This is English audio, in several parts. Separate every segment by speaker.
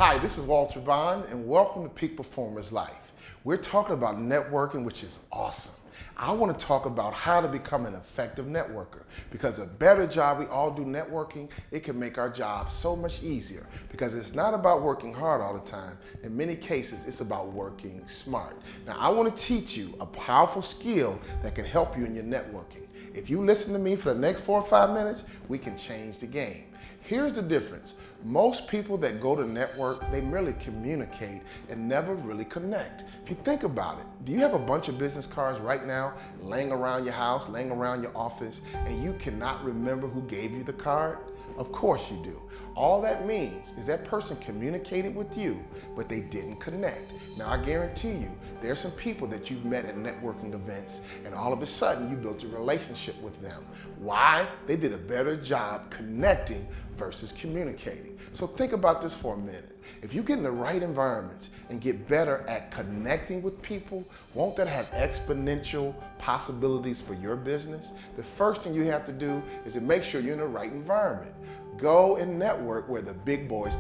Speaker 1: Hi, this is Walter Bond, and welcome to Peak Performers Life. We're talking about networking, which is awesome. I want to talk about how to become an effective networker, because a better job we all do networking, it can make our job so much easier, because it's not about working hard all the time. In many cases, it's about working smart. Now, I want to teach you a powerful skill that can help you in your networking. If you listen to me for the next 4 or 5 minutes, we can change the game. Here's the difference. Most people that go to network, they merely communicate and never really connect. If you think about it, do you have a bunch of business cards right now laying around your house, laying around your office, and you cannot remember who gave you the card? Of course you do. All that means is that person communicated with you, but they didn't connect. Now, I guarantee you, there's some people that you've met at networking events, and all of a sudden you built a relationship with them. Why? They did a better job connecting versus communicating. So think about this for a minute. If you get in the right environments and get better at connecting with people, won't that have exponential possibilities for your business? The first thing you have to do is to make sure you're in the right environment. Go and network where the big boys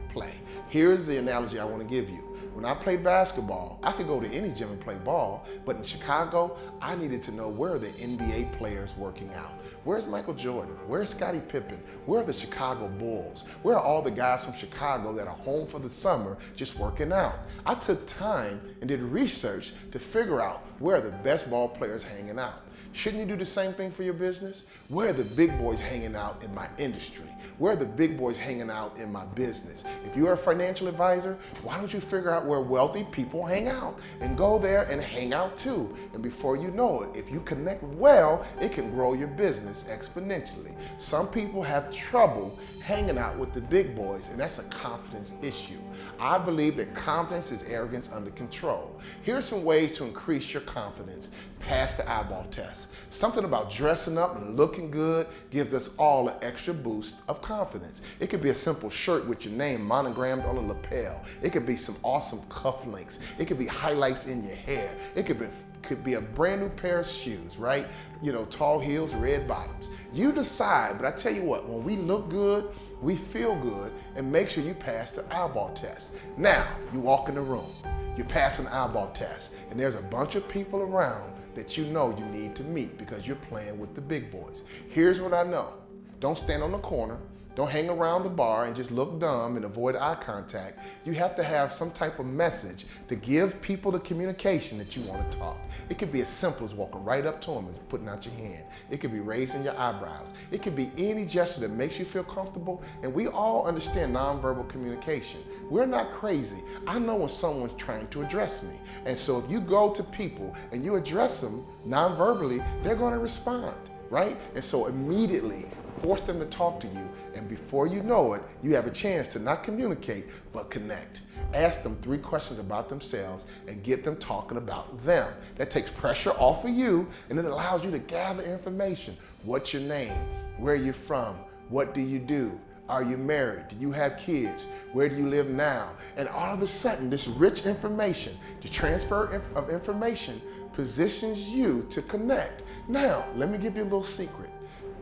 Speaker 1: play. Here's the analogy I want to give you. When I played basketball, I could go to any gym and play ball, but in Chicago, I needed to know where are the NBA players working out. Where's Michael Jordan? Where's Scottie Pippen? Where are the Chicago Bulls? Where are all the guys from Chicago that are home for the summer just working out? I took time and did research to figure out where are the best ball players hanging out. Shouldn't you do the same thing for your business? Where are the big boys hanging out in my industry? Where are the big boys hanging out in my business? If you're a financial advisor, why don't you figure out where wealthy people hang out and go there and hang out too? And before you know it, if you connect well, it can grow your business exponentially. Some people have trouble hanging out with the big boys, and that's a confidence issue. I believe that confidence is arrogance under control. Here's some ways to increase your confidence. Pass the eyeball test. Something about dressing up and looking good gives us all an extra boost of confidence. It could be a simple shirt with your name monogrammed on a lapel. It could be some awesome cufflinks. It could be highlights in your hair. It could be a brand new pair of shoes, right? You know, tall heels, red bottoms. You decide, but I tell you what, when we look good, we feel good, and make sure you pass the eyeball test. Now, you walk in the room, you pass an eyeball test, and there's a bunch of people around that you know you need to meet because you're playing with the big boys. Here's what I know. Don't stand on the corner. Don't hang around the bar and just look dumb and avoid eye contact. You have to have some type of message to give people the communication that you want to talk. It could be as simple as walking right up to them and putting out your hand. It could be raising your eyebrows. It could be any gesture that makes you feel comfortable. And we all understand nonverbal communication. We're not crazy. I know when someone's trying to address me. And so if you go to people and you address them nonverbally, they're going to respond, right? And so immediately force them to talk to you, and before you know it, you have a chance to not communicate, but connect. Ask them 3 questions about themselves and get them talking about them. That takes pressure off of you, and it allows you to gather information. What's your name? Where are you from? What do you do? Are you married? Do you have kids? Where do you live now? And all of a sudden, this rich information, the transfer of information, positions you to connect. Now, let me give you a little secret.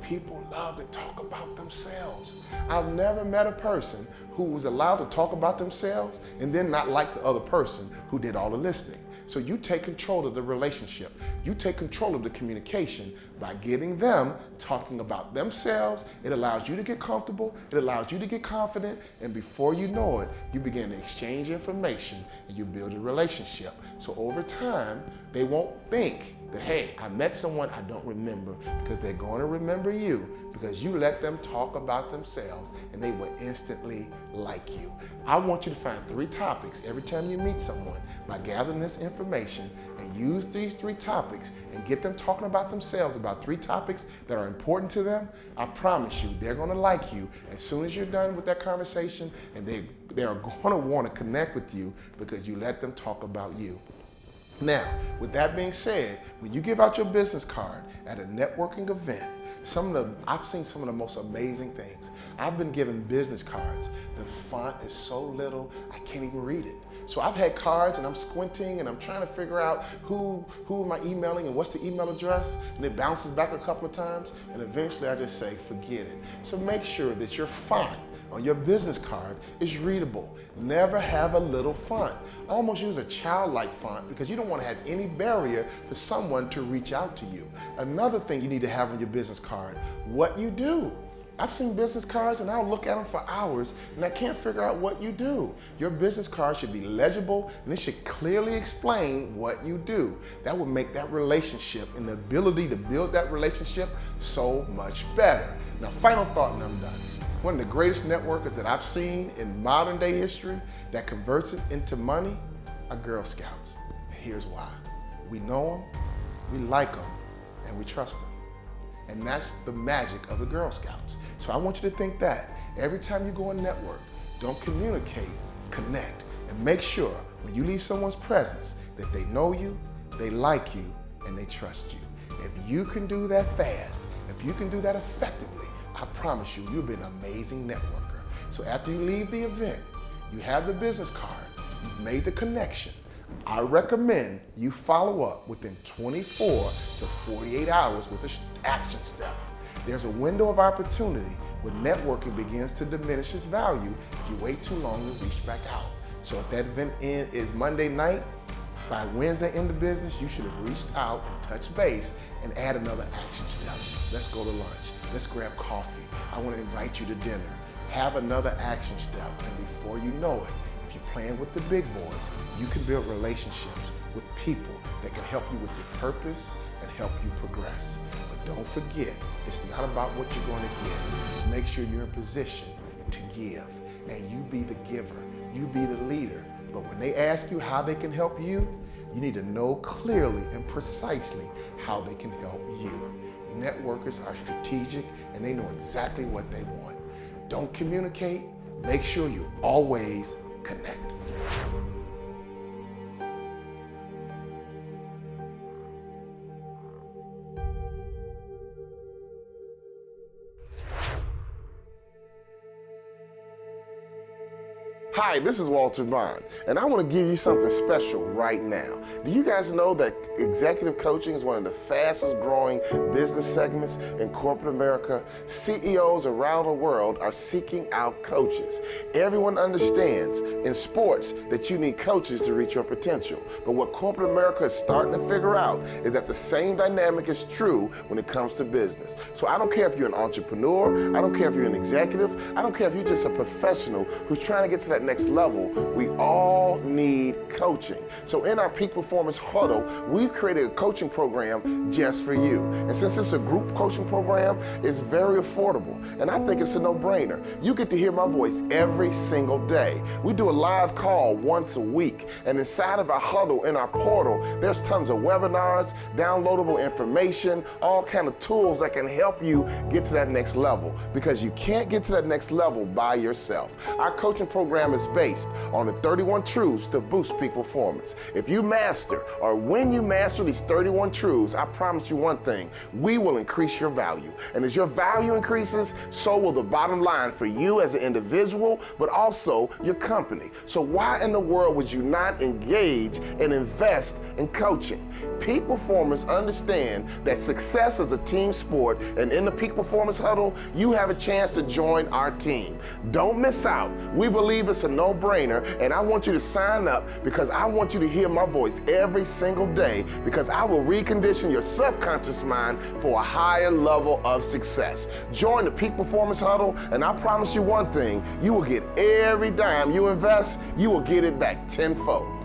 Speaker 1: People love to talk about themselves. I've never met a person who was allowed to talk about themselves and then not like the other person who did all the listening. So you take control of the relationship. You take control of the communication by getting them talking about themselves. It allows you to get comfortable. It allows you to get confident. And before you know it, you begin to exchange information and you build a relationship. So over time, they won't think that, hey, I met someone I don't remember, because they're going to remember you because you let them talk about themselves and they will instantly like you. I want you to find 3 topics every time you meet someone by gathering this information, and use these 3 topics and get them talking about themselves, about 3 topics that are important to them. I promise you, they're going to like you as soon as you're done with that conversation, and they are going to want to connect with you because you let them talk about you. Now, with that being said, when you give out your business card at a networking event, I've seen some of the most amazing things. I've been given business cards. The font is so little, I can't even read it. So I've had cards and I'm squinting and I'm trying to figure out who am I emailing and what's the email address, and it bounces back a couple of times, and eventually I just say, forget it. So make sure that your font on your business card is readable. Never have a little font. Almost use a childlike font because you don't want to have any barrier for someone to reach out to you. Another thing you need to have on your business card, what you do. I've seen business cards and I'll look at them for hours and I can't figure out what you do. Your business card should be legible and it should clearly explain what you do. That will make that relationship and the ability to build that relationship so much better. Now, final thought and I'm done. One of the greatest networkers that I've seen in modern day history that converts it into money are Girl Scouts. Here's why. We know them, we like them, and we trust them. And that's the magic of the Girl Scouts. So I want you to think that every time you go and network, don't communicate, connect, and make sure when you leave someone's presence that they know you, they like you, and they trust you. If you can do that fast, if you can do that effectively, I promise you, you'll be an amazing networker. So after you leave the event, you have the business card, you've made the connection, I recommend you follow up within 24 to 48 hours with an action step. There's a window of opportunity where networking begins to diminish its value if you wait too long to reach back out. So if that event is Monday night, by Wednesday in the business, you should have reached out and touched base and add another action step. Let's go to lunch. Let's grab coffee. I want to invite you to dinner. Have another action step, and before you know it, if you're playing with the big boys, you can build relationships with people that can help you with your purpose and help you progress. But don't forget, it's not about what you're going to get. Make sure you're in position to give, and you be the giver. You be the leader. But when they ask you how they can help you, you need to know clearly and precisely how they can help you. Networkers are strategic and they know exactly what they want. Don't communicate, make sure you always connect. Hi, this is Walter Bond, and I want to give you something special right now. Do you guys know that executive coaching is one of the fastest growing business segments in corporate America? CEOs around the world are seeking out coaches. Everyone understands in sports that you need coaches to reach your potential. But what corporate America is starting to figure out is that the same dynamic is true when it comes to business. So I don't care if you're an entrepreneur, I don't care if you're an executive, I don't care if you're just a professional who's trying to get to that next level, we all need coaching. So in our Peak Performance Huddle, we've created a coaching program just for you. And since it's a group coaching program, it's very affordable. And I think it's a no-brainer. You get to hear my voice every single day. We do a live call once a week. And inside of our huddle, in our portal, there's tons of webinars, downloadable information, all kind of tools that can help you get to that next level. Because you can't get to that next level by yourself. Our coaching program is based on the 31 truths to boost peak performance. If you master, or when you master these 31 truths, I promise you one thing, we will increase your value. And as your value increases, so will the bottom line for you as an individual, but also your company. So why in the world would you not engage and invest in coaching? Peak performers understand that success is a team sport, and in the Peak Performance Huddle, you have a chance to join our team. Don't miss out. We believe it's a no-brainer, and I want you to sign up because I want you to hear my voice every single day, because I will recondition your subconscious mind for a higher level of success. Join the Peak Performance Huddle, and I promise you one thing, you will get every dime you invest, you will get it back tenfold.